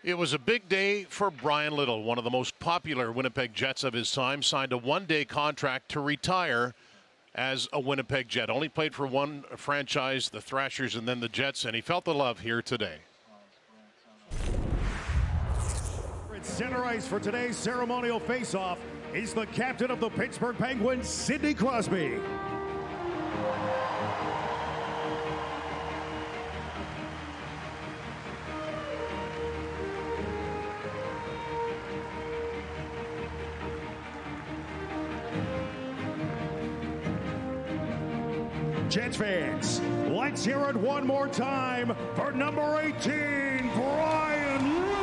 It was a big day for Bryan Little, one of the most popular Winnipeg Jets of his time, signed a one-day contract to retire as a Winnipeg Jet. Only played for one franchise, the Thrashers, and then the Jets, and he felt the love here today. It's center ice for today's ceremonial face-off. He's the captain of the Pittsburgh Penguins, Sidney Crosby. Jets fans, let's hear it one more time for number 18, Bryan Little.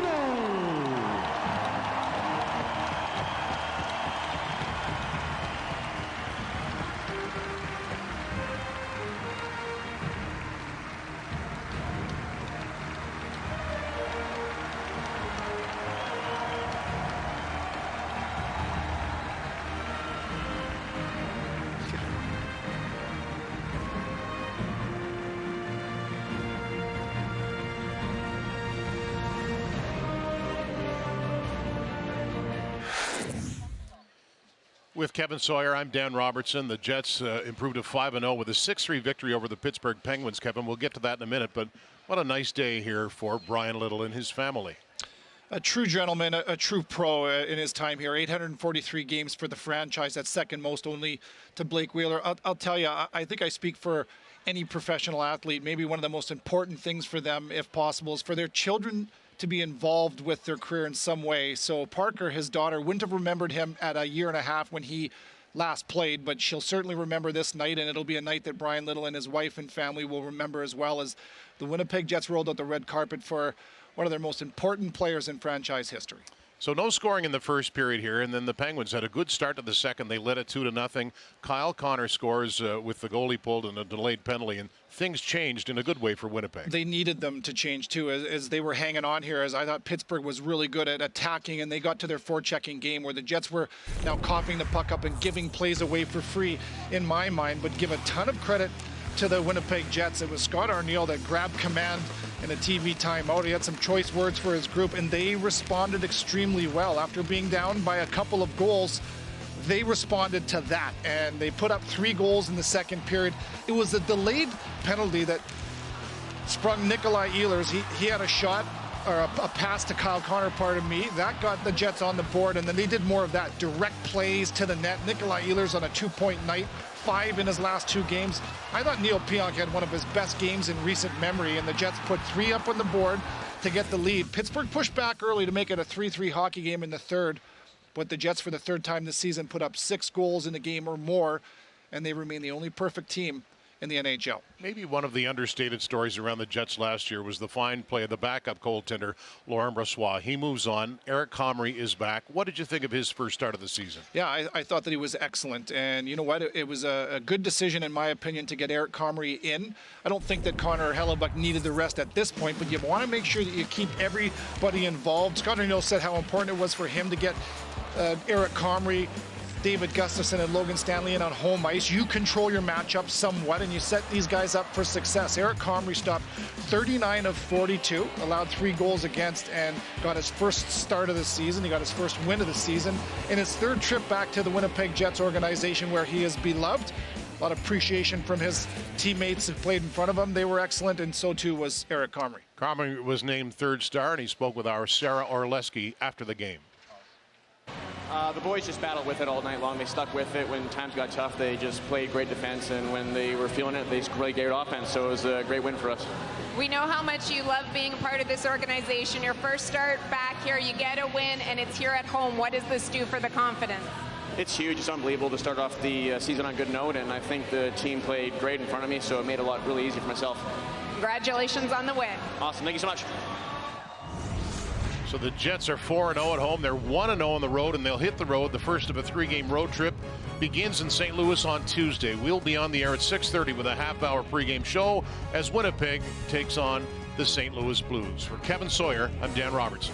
With Kevin Sawyer, I'm Dan Robertson. The Jets improved to 5-0 with a 6-3 victory over the Pittsburgh Penguins. Kevin, we'll get to that in a minute, but what a nice day here for Bryan Little and his family. A true gentleman, a true pro in his time here. 843 games for the franchise. That's second most only to Blake Wheeler. I'll tell you, I think I speak for any professional athlete. Maybe one of the most important things for them, if possible, is for their children to be involved with their career in some way. So Parker, his daughter, wouldn't have remembered him at a year and a half when he last played, but she'll certainly remember this night, and it'll be a night that Bryan Little and his wife and family will remember, as well as the Winnipeg Jets rolled out the red carpet for one of their most important players in franchise history. So no scoring in the first period here, and then the Penguins had a good start to the second. They led it 2-0. Kyle Connor scores with the goalie pulled and a delayed penalty, and things changed in a good way for Winnipeg. They needed them to change too, as they were hanging on here, as I thought Pittsburgh was really good at attacking, and they got to their forechecking game where the Jets were now coughing the puck up and giving plays away for free, in my mind, but give a ton of credit to the Winnipeg Jets. It was Scott Arniel that grabbed command in a TV timeout. He had some choice words for his group, and they responded extremely well. After being down by a couple of goals, they responded to that, and they put up 3 goals in the second period. It was a delayed penalty that sprung Nikolai Ehlers. He had a shot, or a pass to Kyle Connor, pardon me. That got the Jets on the board, and then they did more of that. Direct plays to the net. Nikolai Ehlers on a 2-point night. 5 in his last 2 games. I thought Neil Pionk had one of his best games in recent memory, and the Jets put 3 up on the board to get the lead. Pittsburgh pushed back early to make it a 3-3 hockey game in the third, but the Jets, for the third time this season, put up 6 goals in the game or more, and they remain the only perfect team in the NHL. Maybe one of the understated stories around the Jets last year was the fine play of the backup goaltender, Laurent Brossoit. He moves on. Eric Comrie is back. What did you think of his first start of the season? Yeah, I thought that he was excellent. And you know what? It was a good decision, in my opinion, to get Eric Comrie in. I don't think that Connor Hellebuck needed the rest at this point, but you want to make sure that you keep everybody involved. Scott Arniel said how important it was for him to get Eric Comrie, David Gustafsson, and Logan Stanley in on home ice. You control your matchup somewhat, and you set these guys up for success. Eric Comrie stopped 39 of 42, allowed 3 goals against, and got his first start of the season. He got his first win of the season in his 3rd trip back to the Winnipeg Jets organization, where he is beloved. A lot of appreciation from his teammates who played in front of him. They were excellent, and so too was Eric Comrie. Comrie was named 3rd star, and he spoke with our Sarah Orleski after the game. The boys just battled with it all night long. They stuck with it. When times got tough, they just played great defense, and when they were feeling it, they really gave it offense, so it was a great win for us. We know how much you love being a part of this organization. Your first start back here, you get a win, and it's here at home. What does this do for the confidence? It's huge. It's unbelievable to start off the season on a good note, and I think the team played great in front of me, so it made it a lot really easy for myself. Congratulations on the win. Awesome. Thank you so much. So the Jets are 4-0 at home. They're 1-0 on the road, and they'll hit the road. The first of a 3-game road trip begins in St. Louis on Tuesday. We'll be on the air at 6:30 with a half-hour pregame show as Winnipeg takes on the St. Louis Blues. For Kevin Sawyer, I'm Dan Robertson.